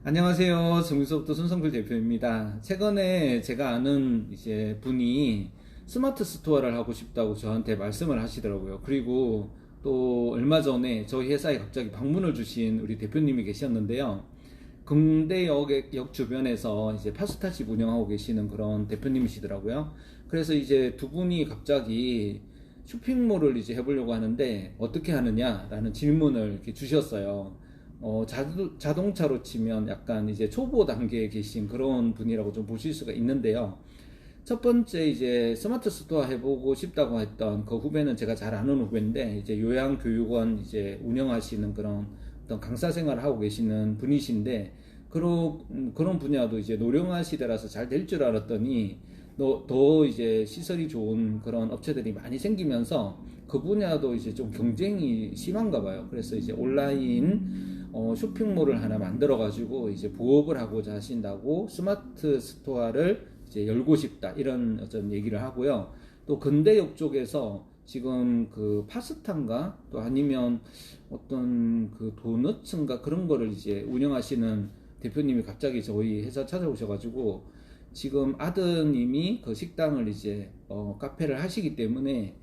안녕하세요. 정유소프트 손성필 대표입니다. 최근에 제가 아는 이제 분이 스마트 스토어를 하고 싶다고 저한테 말씀을 하시더라고요. 그리고 또 얼마 전에 저희 회사에 갑자기 방문을 주신 우리 대표님이 계셨는데요. 역 주변에서 이제 파스타집 운영하고 계시는 그런 대표님이시더라고요. 그래서 이제 두 분이 갑자기 쇼핑몰을 이제 해보려고 하는데 어떻게 하느냐라는 질문을 이렇게 주셨어요. 자동차로 치면 약간 이제 초보 단계에 계신 그런 분이라고 좀 보실 수가 있는데요. 첫 번째 이제 스마트 스토어 해보고 싶다고 했던 그 후배는 제가 잘 아는 후배인데 이제 요양교육원 이제 운영하시는 그런 어떤 강사 생활을 하고 계시는 분이신데 그런 분야도 이제 노령화 시대라서 잘 될 줄 알았더니 더 이제 시설이 좋은 그런 업체들이 많이 생기면서 그 분야도 이제 좀 경쟁이 심한가 봐요. 그래서 이제 온라인 쇼핑몰을 하나 만들어 가지고 이제 부업을 하고자 하신다고 스마트 스토어를 이제 열고 싶다 이런 어떤 얘기를 하고요. 또 근대역 쪽에서 지금 그 파스타인가 또 아니면 어떤 그 도너츠인가 그런 거를 이제 운영하시는 대표님이 갑자기 저희 회사 찾아오셔가지고 지금 아드님이 그 식당을 이제 카페를 하시기 때문에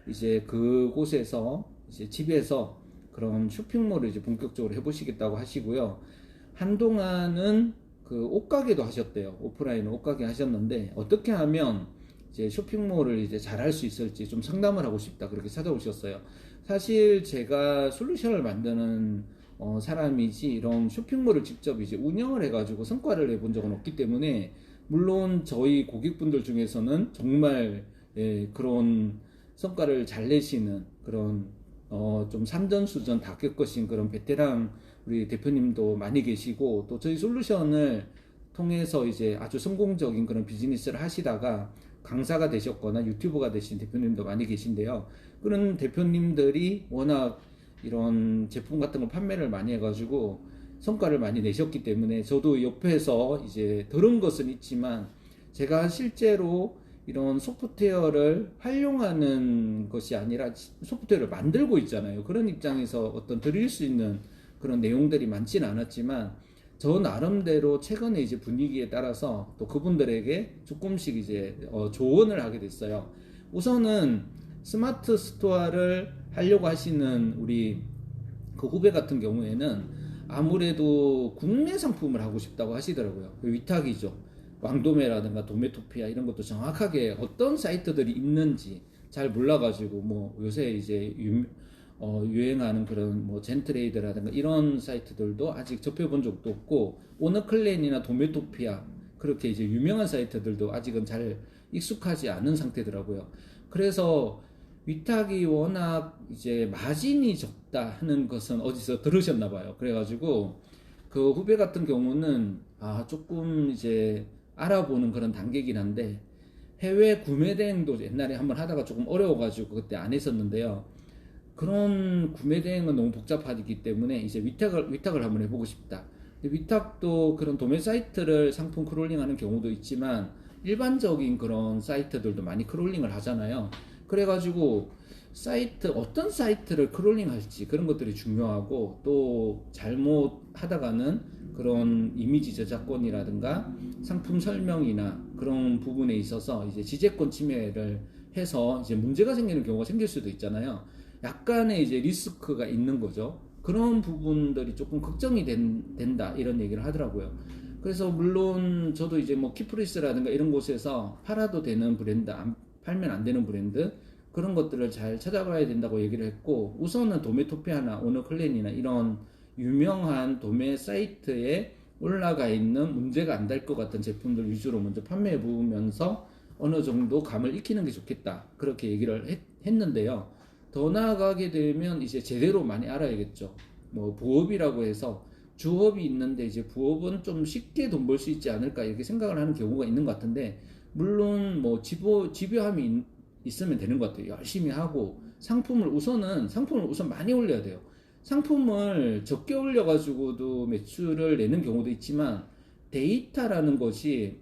이제 그곳에서 이제 집에서 그런 쇼핑몰을 이제 본격적으로 해보시겠다고 하시고요. 한동안은 그 옷가게도 하셨대요. 오프라인 옷가게 하셨는데 어떻게 하면 이제 쇼핑몰을 이제 잘할 수 있을지 좀 상담을 하고 싶다 그렇게 찾아오셨어요. 사실 제가 솔루션을 만드는 사람이지 이런 쇼핑몰을 직접 이제 운영을 해가지고 성과를 내본 적은 없기 때문에 물론 저희 고객분들 중에서는 정말 그런 성과를 잘 내시는 그런 좀 산전수전 다 겪으신 그런 베테랑 우리 대표님도 많이 계시고 또 저희 솔루션을 통해서 이제 아주 성공적인 그런 비즈니스를 하시다가 강사가 되셨거나 유튜버가 되신 대표님도 많이 계신데요. 그런 대표님들이 워낙 이런 제품 같은 걸 판매를 많이 해가지고 성과를 많이 내셨기 때문에 저도 옆에서 이제 들은 것은 있지만 제가 실제로 이런 소프트웨어를 활용하는 것이 아니라 소프트웨어를 만들고 있잖아요. 그런 입장에서 어떤 드릴 수 있는 그런 내용들이 많지는 않았지만 저 나름대로 최근에 이제 분위기에 따라서 또 그분들에게 조금씩 이제 조언을 하게 됐어요. 우선은 스마트 스토어를 하려고 하시는 우리 그 후배 같은 경우에는 아무래도 국내 상품을 하고 싶다고 하시더라고요. 위탁이죠. 왕도매라든가 도매토피아 이런 것도 정확하게 어떤 사이트들이 있는지 잘 몰라가지고 뭐 요새 이제 유행하는 그런 뭐 젠트레이드라든가 이런 사이트들도 아직 접해본 적도 없고 오너클랜이나 도메토피아 그렇게 이제 유명한 사이트들도 아직은 잘 익숙하지 않은 상태더라고요. 그래서 위탁이 워낙 이제 마진이 적다 하는 것은 어디서 들으셨나 봐요. 그래가지고 그 후배 같은 경우는 조금 이제 알아보는 그런 단계긴 한데 해외 구매 대행도 옛날에 한번 하다가 조금 어려워가지고 그때 안 했었는데요. 그런 구매 대행은 너무 복잡하기 때문에 이제 위탁을 한번 해보고 싶다. 근데 위탁도 그런 도매 사이트를 상품 크롤링하는 경우도 있지만 일반적인 그런 사이트들도 많이 크롤링을 하잖아요. 그래가지고 어떤 사이트를 크롤링할지 그런 것들이 중요하고 또 잘못하다가는 그런 이미지 저작권이라든가 상품 설명이나 그런 부분에 있어서 이제 지재권 침해를 해서 이제 문제가 생기는 경우가 생길 수도 있잖아요. 약간의 이제 리스크가 있는 거죠. 그런 부분들이 조금 걱정이 된다 이런 얘기를 하더라고요. 그래서 물론 저도 이제 뭐 키프리스라든가 이런 곳에서 팔아도 되는 브랜드, 팔면 안 되는 브랜드 그런 것들을 잘 찾아봐야 된다고 얘기를 했고 우선은 도매토피아나 오너클랜이나 이런 유명한 도매 사이트에 올라가 있는 문제가 안 될 것 같은 제품들 위주로 먼저 판매해 보면서 어느 정도 감을 익히는 게 좋겠다 그렇게 얘기를 했는데요. 더 나아가게 되면 이제 제대로 많이 알아야겠죠. 뭐 부업이라고 해서 주업이 있는데 이제 부업은 좀 쉽게 돈 벌 수 있지 않을까 이렇게 생각을 하는 경우가 있는 것 같은데 물론 뭐 집요함이 있으면 되는 것 같아요. 열심히 하고 상품을 우선 많이 올려야 돼요. 상품을 적게 올려가지고도 매출을 내는 경우도 있지만 데이터라는 것이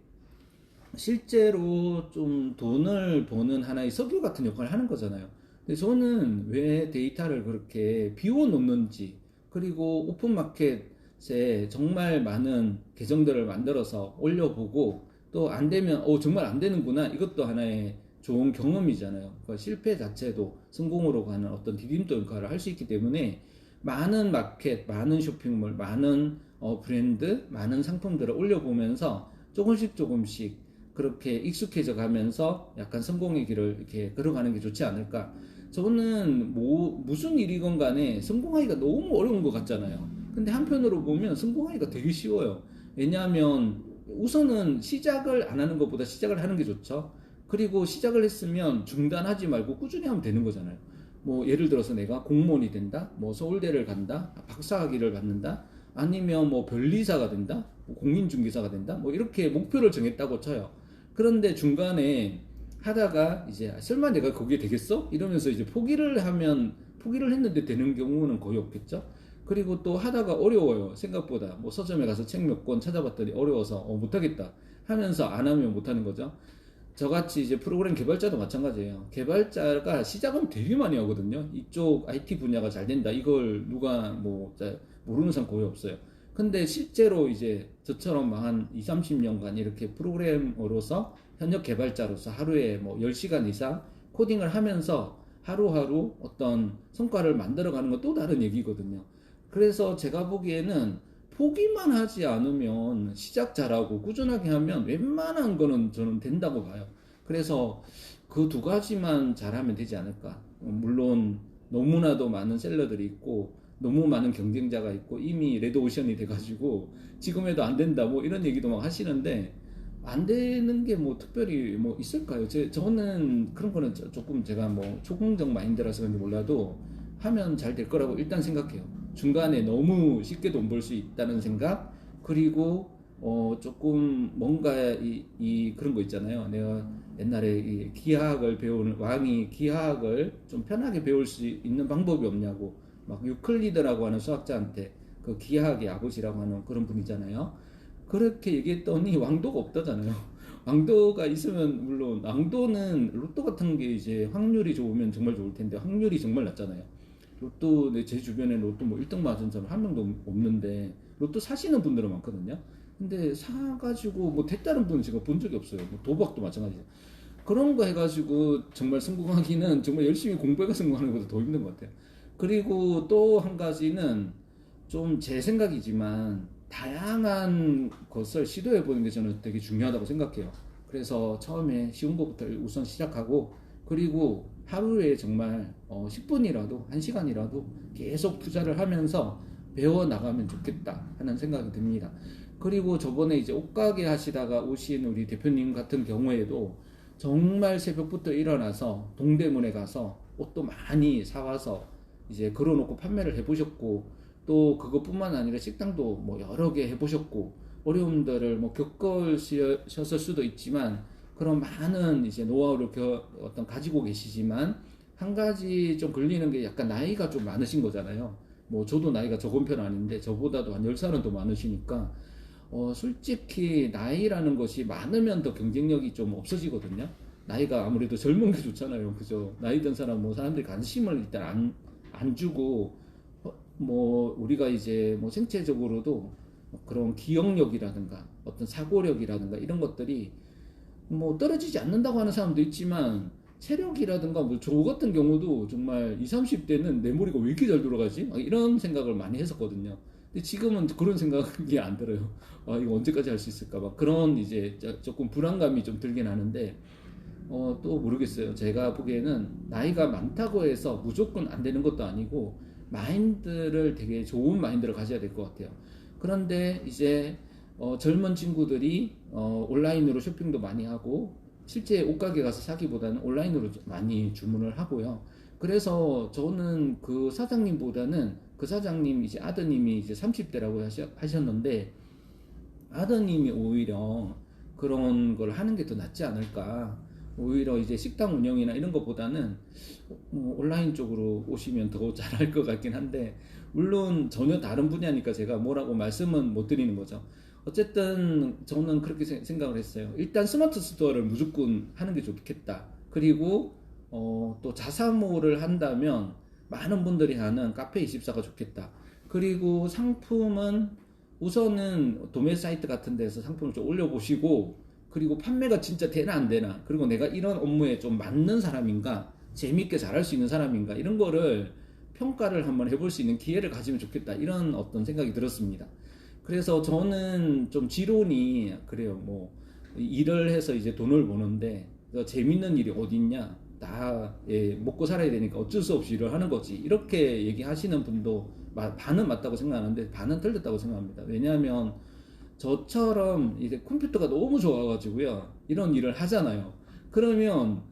실제로 좀 돈을 버는 하나의 석유 같은 역할을 하는 거잖아요. 근데 저는 왜 데이터를 그렇게 비워놓는지 그리고 오픈마켓 인터넷에 정말 많은 계정들을 만들어서 올려보고 또 안 되면 정말 안 되는구나, 이것도 하나의 좋은 경험이잖아요. 그러니까 실패 자체도 성공으로 가는 어떤 디딤돌 역할을 할 수 있기 때문에 많은 마켓, 많은 쇼핑몰, 많은 브랜드, 많은 상품들을 올려보면서 조금씩 조금씩 그렇게 익숙해져 가면서 약간 성공의 길을 이렇게 걸어가는 게 좋지 않을까. 저는 무슨 일이건 간에 성공하기가 너무 어려운 것 같잖아요. 근데 한편으로 보면 성공하기가 되게 쉬워요. 왜냐하면 우선은 시작을 안 하는 것보다 시작을 하는 게 좋죠. 그리고 시작을 했으면 중단하지 말고 꾸준히 하면 되는 거잖아요. 뭐 예를 들어서 내가 공무원이 된다, 뭐 서울대를 간다, 박사학위를 받는다, 아니면 뭐 변리사가 된다, 뭐 공인중개사가 된다, 뭐 이렇게 목표를 정했다고 쳐요. 그런데 중간에 하다가 이제 설마 내가 거기에 되겠어? 이러면서 이제 포기를 했는데 되는 경우는 거의 없겠죠. 그리고 또 하다가 어려워요. 생각보다 뭐 서점에 가서 책 몇 권 찾아봤더니 어려워서 못하겠다 하면서 안 하면 못하는 거죠. 저같이 이제 프로그램 개발자도 마찬가지예요. 개발자가 시작은 되게 많이 하거든요. 이쪽 IT 분야가 잘 된다, 이걸 누가 뭐 모르는 사람 거의 없어요. 근데 실제로 이제 저처럼 한 2, 30년간 이렇게 프로그래머로서 현역 개발자로서 하루에 뭐 10시간 이상 코딩을 하면서 하루하루 어떤 성과를 만들어가는 건 또 다른 얘기거든요. 그래서 제가 보기에는 포기만 하지 않으면, 시작 잘하고 꾸준하게 하면 웬만한 거는 저는 된다고 봐요. 그래서 그 두 가지만 잘하면 되지 않을까. 물론 너무나도 많은 셀러들이 있고 너무 많은 경쟁자가 있고 이미 레드오션이 돼가지고 지금 해도 안 된다 뭐 이런 얘기도 막 하시는데, 안 되는 게 뭐 특별히 뭐 있을까요? 저는 그런 거는 조금 제가 뭐 초긍정 마인드라서 그런지 몰라도 하면 잘 될 거라고 일단 생각해요. 중간에 너무 쉽게 돈 벌 수 있다는 생각, 그리고 조금 뭔가 그런 거 있잖아요. 내가 옛날에 이 기하학을 배우는 왕이 기하학을 좀 편하게 배울 수 있는 방법이 없냐고 막 유클리드라고 하는 수학자한테, 그 기하학의 아버지라고 하는 그런 분이잖아요. 그렇게 얘기했더니 왕도가 없다잖아요. 왕도가 있으면, 물론 왕도는 로또 같은 게 이제 확률이 좋으면 정말 좋을 텐데 확률이 정말 낮잖아요. 로또, 제 주변에 로또 뭐 1등 맞은 사람 한 명도 없는데 로또 사시는 분들은 많거든요. 근데 사가지고 뭐 됐다는 분은 제가 본 적이 없어요. 뭐 도박도 마찬가지예요. 그런 거 해가지고 정말 성공하기는 정말 열심히 공부해가 성공하는 것보다 더 힘든 것 같아요. 그리고 또 한 가지는 좀 제 생각이지만 다양한 것을 시도해보는 게 저는 되게 중요하다고 생각해요. 그래서 처음에 쉬운 것부터 우선 시작하고, 그리고 하루에 정말 10분이라도 1시간이라도 계속 투자를 하면서 배워나가면 좋겠다 하는 생각이 듭니다. 그리고 저번에 이제 옷가게 하시다가 오신 우리 대표님 같은 경우에도 정말 새벽부터 일어나서 동대문에 가서 옷도 많이 사와서 이제 걸어놓고 판매를 해보셨고, 또 그것뿐만 아니라 식당도 뭐 여러 개 해보셨고, 어려움들을 뭐 겪으셨을 수도 있지만 그런 많은 이제 노하우를 가지고 계시지만, 한 가지 좀 걸리는 게 약간 나이가 좀 많으신 거잖아요. 뭐 저도 나이가 적은 편 아닌데 저보다도 한 10살은 더 많으시니까 솔직히 나이라는 것이 많으면 더 경쟁력이 좀 없어지거든요. 나이가 아무래도 젊은 게 좋잖아요. 그죠? 나이 든 사람 뭐 사람들이 관심을 일단 안 주고, 뭐 우리가 이제 뭐 생체적으로도 그런 기억력이라든가 어떤 사고력이라든가 이런 것들이 뭐 떨어지지 않는다고 하는 사람도 있지만, 체력이라든가 뭐 저 같은 경우도 정말 20, 30대는 내 머리가 왜 이렇게 잘 돌아가지? 이런 생각을 많이 했었거든요. 근데 지금은 그런 생각이 안 들어요. 이거 언제까지 할 수 있을까? 막 그런 이제 조금 불안감이 좀 들긴 하는데, 또 모르겠어요. 제가 보기에는 나이가 많다고 해서 무조건 안 되는 것도 아니고, 마인드를 되게 좋은 마인드를 가져야 될 것 같아요. 그런데 이제 젊은 친구들이 온라인으로 쇼핑도 많이 하고, 실제 옷가게 가서 사기보다는 온라인으로 많이 주문을 하고요. 그래서 저는 그 사장님보다는, 그 사장님 이제 아드님이 이제 30대라고 하셨는데, 아드님이 오히려 그런 걸 하는 게 더 낫지 않을까. 오히려 이제 식당 운영이나 이런 것보다는 온라인 쪽으로 오시면 더 잘할 것 같긴 한데, 물론 전혀 다른 분야니까 제가 뭐라고 말씀은 못 드리는 거죠. 어쨌든 저는 그렇게 생각을 했어요. 일단 스마트 스토어를 무조건 하는 게 좋겠다. 그리고 또 자사모를 한다면 많은 분들이 하는 카페24가 좋겠다. 그리고 상품은 우선은 도매 사이트 같은 데서 상품을 좀 올려보시고, 그리고 판매가 진짜 되나 안 되나, 그리고 내가 이런 업무에 좀 맞는 사람인가, 재밌게 잘할 수 있는 사람인가, 이런 거를 평가를 한번 해볼 수 있는 기회를 가지면 좋겠다, 이런 어떤 생각이 들었습니다. 그래서 저는 좀 지론이 그래요. 뭐 일을 해서 이제 돈을 버는데 재밌는 일이 어디 있냐, 다 먹고 살아야 되니까 어쩔 수 없이 일을 하는 거지, 이렇게 얘기하시는 분도 반은 맞다고 생각하는데 반은 틀렸다고 생각합니다. 왜냐하면 저처럼 이제 컴퓨터가 너무 좋아가지고요, 이런 일을 하잖아요. 그러면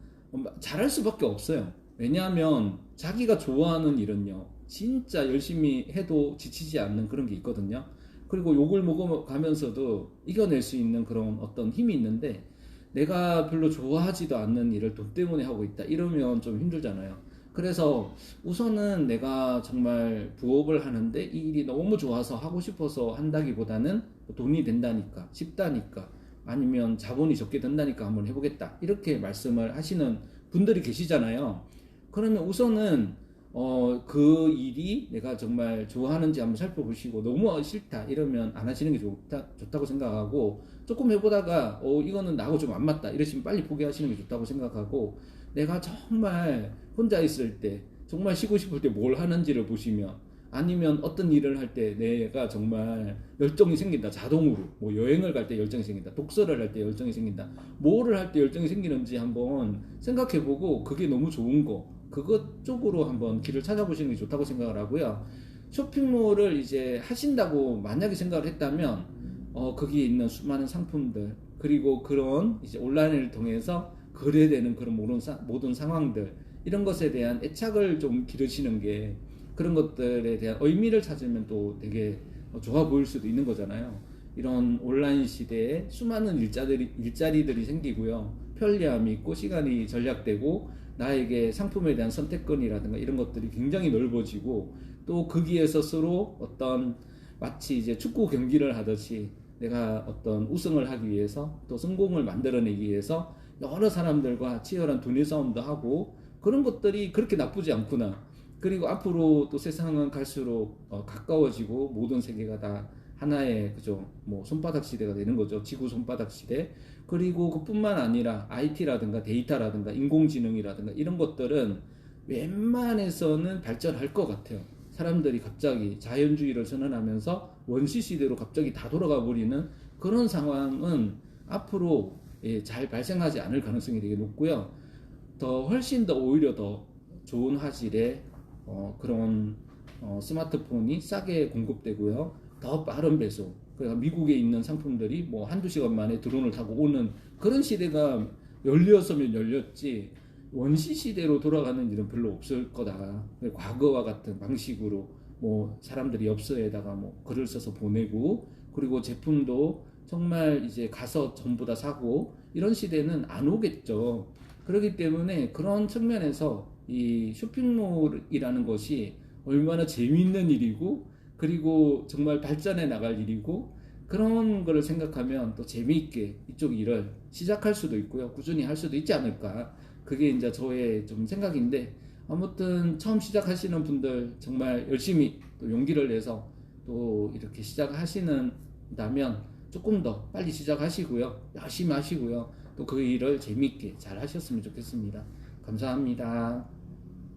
잘할 수밖에 없어요. 왜냐하면 자기가 좋아하는 일은요, 진짜 열심히 해도 지치지 않는 그런 게 있거든요. 그리고 욕을 먹어가면서도 이겨낼 수 있는 그런 어떤 힘이 있는데, 내가 별로 좋아하지도 않는 일을 돈 때문에 하고 있다, 이러면 좀 힘들잖아요. 그래서 우선은 내가 정말 부업을 하는데 이 일이 너무 좋아서 하고 싶어서 한다기보다는 돈이 된다니까, 쉽다니까, 아니면 자본이 적게 든다니까 한번 해보겠다, 이렇게 말씀을 하시는 분들이 계시잖아요. 그러면 우선은 그 일이 내가 정말 좋아하는지 한번 살펴보시고, 너무 싫다 이러면 안 하시는 게 좋다고 생각하고, 조금 해보다가 이거는 나하고 좀 안 맞다 이러시면 빨리 포기하시는 게 좋다고 생각하고, 내가 정말 혼자 있을 때, 정말 쉬고 싶을 때 뭘 하는지를 보시면, 아니면 어떤 일을 할 때 내가 정말 열정이 생긴다, 자동으로 뭐 여행을 갈 때 열정이 생긴다, 독서를 할 때 열정이 생긴다, 뭐를 할 때 열정이 생기는지 한번 생각해보고, 그게 너무 좋은 거, 그것 쪽으로 한번 길을 찾아보시는 게 좋다고 생각을 하고요. 쇼핑몰을 이제 하신다고 만약에 생각을 했다면, 거기에 있는 수많은 상품들, 그리고 그런 이제 온라인을 통해서 거래되는 그런 모든 상황들, 이런 것에 대한 애착을 좀 기르시는 게, 그런 것들에 대한 의미를 찾으면 또 되게 좋아 보일 수도 있는 거잖아요. 이런 온라인 시대에 수많은 일자리들이 생기고요, 편리함이 있고 시간이 절약되고, 나에게 상품에 대한 선택권이라든가 이런 것들이 굉장히 넓어지고, 또 거기에서 서로 어떤 마치 이제 축구 경기를 하듯이 내가 어떤 우승을 하기 위해서, 또 성공을 만들어내기 위해서 여러 사람들과 치열한 두뇌 싸움도 하고, 그런 것들이 그렇게 나쁘지 않구나. 그리고 앞으로 또 세상은 갈수록 가까워지고, 모든 세계가 다 하나의 그죠, 뭐 손바닥 시대가 되는 거죠. 지구 손바닥 시대. 그리고 그뿐만 아니라 IT라든가 데이터라든가 인공지능이라든가 이런 것들은 웬만해서는 발전할 것 같아요. 사람들이 갑자기 자연주의를 선언하면서 원시 시대로 갑자기 다 돌아가 버리는 그런 상황은 앞으로 잘 발생하지 않을 가능성이 되게 높고요. 훨씬 더 오히려 더 좋은 화질의 그런 스마트폰이 싸게 공급되고요, 더 빠른 배송, 그러니까 미국에 있는 상품들이 뭐 한두 시간 만에 드론을 타고 오는 그런 시대가 열렸으면 열렸지, 원시 시대로 돌아가는 일은 별로 없을 거다. 과거와 같은 방식으로 뭐 사람들이 엽서에다가 뭐 글을 써서 보내고, 그리고 제품도 정말 이제 가서 전부 다 사고, 이런 시대는 안 오겠죠. 그렇기 때문에 그런 측면에서 이 쇼핑몰이라는 것이 얼마나 재미있는 일이고, 그리고 정말 발전해 나갈 일이고, 그런 거를 생각하면 또 재미있게 이쪽 일을 시작할 수도 있고요, 꾸준히 할 수도 있지 않을까. 그게 이제 저의 좀 생각인데, 아무튼 처음 시작하시는 분들 정말 열심히 또 용기를 내서 또 이렇게 시작하시는다면 조금 더 빨리 시작하시고요, 열심히 하시고요, 또 그 일을 재미있게 잘 하셨으면 좋겠습니다. 감사합니다.